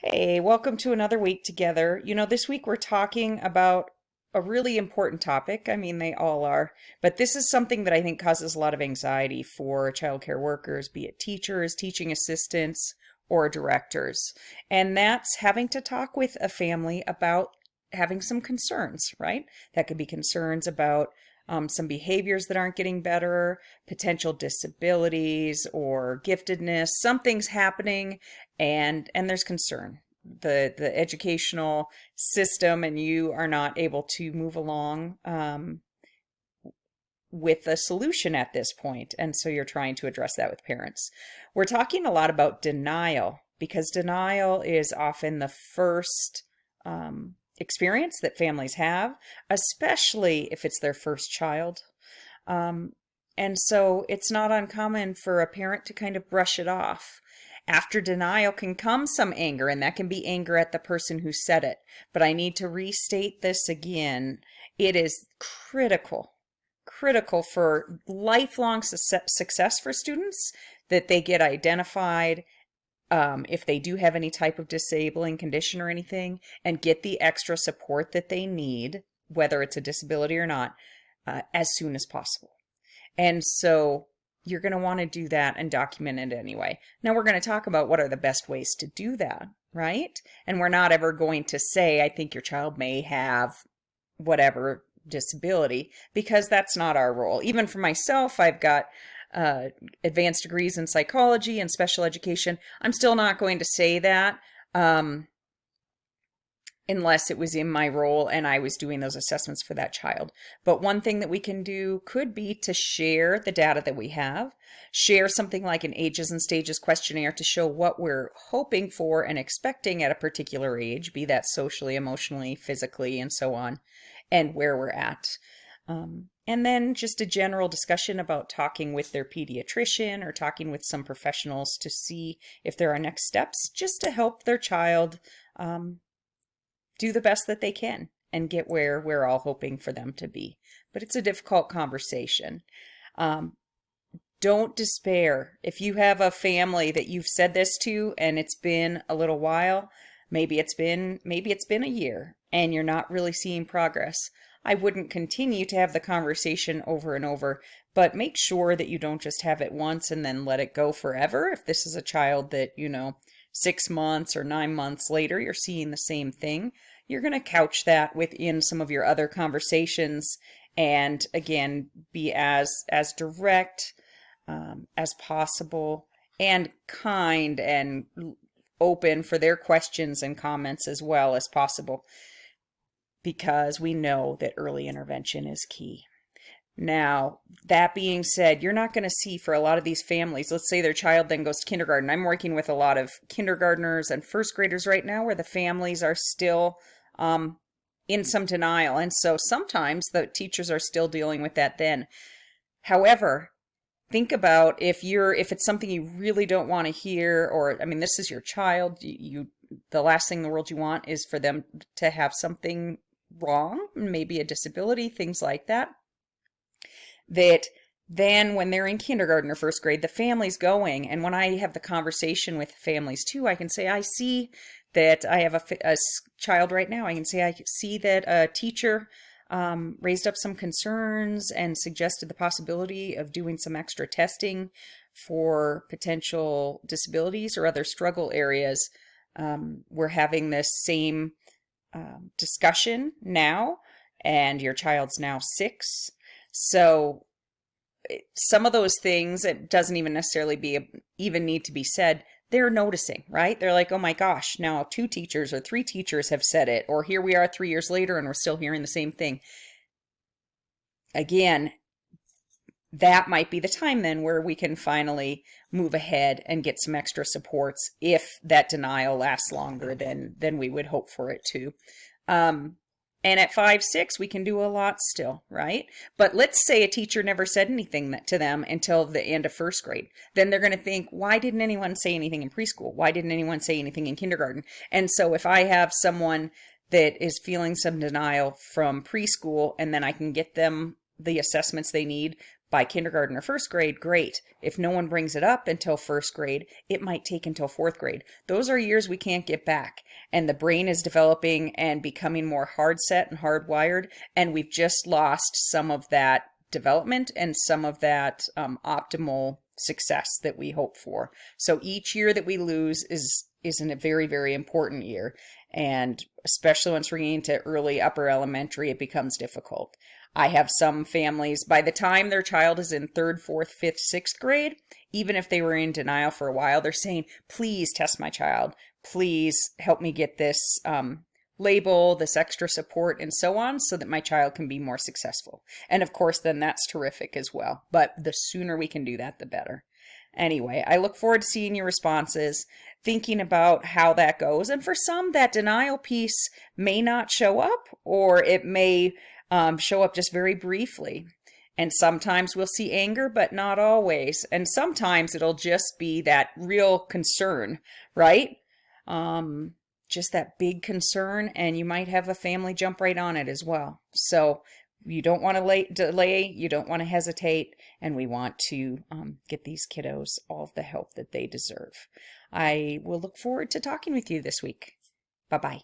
Hey, welcome to another week together. This week we're talking about a really important topic. I mean, they all are, but this is something that I think causes a lot of anxiety for childcare workers, be it teachers, teaching assistants, or directors. And that's having to talk with a family about having some concerns, right? That could be concerns about some behaviors that aren't getting better, potential disabilities or giftedness. Something's happening and there's concern. The educational system and you are not able to move along with a solution at this point, and so you're trying to address that with parents. We're talking a lot about denial because denial is often the first experience that families have, especially if it's their first child. And so it's not uncommon for a parent to kind of brush it off. After denial can come some anger, and that can be anger at the person who said it. But I need to restate this again. It is critical for lifelong success for students that they get identified if they do have any type of disabling condition or anything, and get the extra support that they need, whether it's a disability or not, as soon as possible. And so you're going to want to do that and document it anyway. Now we're going to talk about what are the best ways to do that, right? And we're not ever going to say, I think your child may have whatever disability, because that's not our role. Even for myself, I've got advanced degrees in psychology and special education. I'm still not going to say that unless it was in my role and I was doing those assessments for that child. But one thing that we can do could be to share the data that we have, share something like an ages and stages questionnaire to show what we're hoping for and expecting at a particular age, be that socially, emotionally, physically, and so on, and where we're at. And then just a general discussion about talking with their pediatrician or talking with some professionals to see if there are next steps, just to help their child do the best that they can and get where we're all hoping for them to be. But it's a difficult conversation. Don't despair. If you have a family that you've said this to and it's been a little while, maybe it's been a year and you're not really seeing progress, I wouldn't continue to have the conversation over and over, but make sure that you don't just have it once and then let it go forever. If this is a child that, 6 months or 9 months later, you're seeing the same thing, you're going to couch that within some of your other conversations and, again, be as direct as possible and kind and open for their questions and comments as well as possible, because we know that early intervention is key. Now, that being said, you're not going to see for a lot of these families, let's say their child then goes to kindergarten. I'm working with a lot of kindergartners and first graders right now where the families are still in some denial. And so sometimes the teachers are still dealing with that then. However, think about if it's something you really don't want to hear, or, I mean, this is your child, the last thing in the world you want is for them to have something wrong, maybe a disability, things like that. That then when they're in kindergarten or first grade, the family's going. And when I have the conversation with families too, I can say, I see that I have a child right now. I can say, I see that a teacher raised up some concerns and suggested the possibility of doing some extra testing for potential disabilities or other struggle areas. We're having this same discussion now, and your child's now 6. So some of those things, it doesn't even necessarily even need to be said. They're noticing, right? They're like, oh my gosh, now 2 teachers or 3 teachers have said it, or here we are 3 years later and we're still hearing the same thing. Again, that might be the time then where we can finally move ahead and get some extra supports if that denial lasts longer than we would hope for it to. And at 5, 6, we can do a lot still, right? But let's say a teacher never said anything to them until the end of first grade. Then they're going to think, why didn't anyone say anything in preschool? Why didn't anyone say anything in kindergarten? And so if I have someone that is feeling some denial from preschool, and then I can get them the assessments they need by kindergarten or first grade, great. If no one brings it up until first grade, it might take until fourth grade. Those are years we can't get back. And the brain is developing and becoming more hard set and hardwired. And we've just lost some of that development and some of that optimal success that we hope for. So each year that we lose is a very, very important year. And especially once we're getting to early upper elementary, it becomes difficult. I have some families, by the time their child is in third, fourth, fifth, sixth grade, even if they were in denial for a while, they're saying, please test my child. Please help me get this label, this extra support, and so on, so that my child can be more successful. And of course, then that's terrific as well. But the sooner we can do that, the better. Anyway, I look forward to seeing your responses, thinking about how that goes. And for some, that denial piece may not show up, or it may show up just very briefly. And sometimes we'll see anger, but not always. And sometimes it'll just be that real concern, right? Just that big concern, and you might have a family jump right on it as well. So you don't want to delay, you don't want to hesitate, and we want to get these kiddos all of the help that they deserve. I will look forward to talking with you this week. Bye-bye.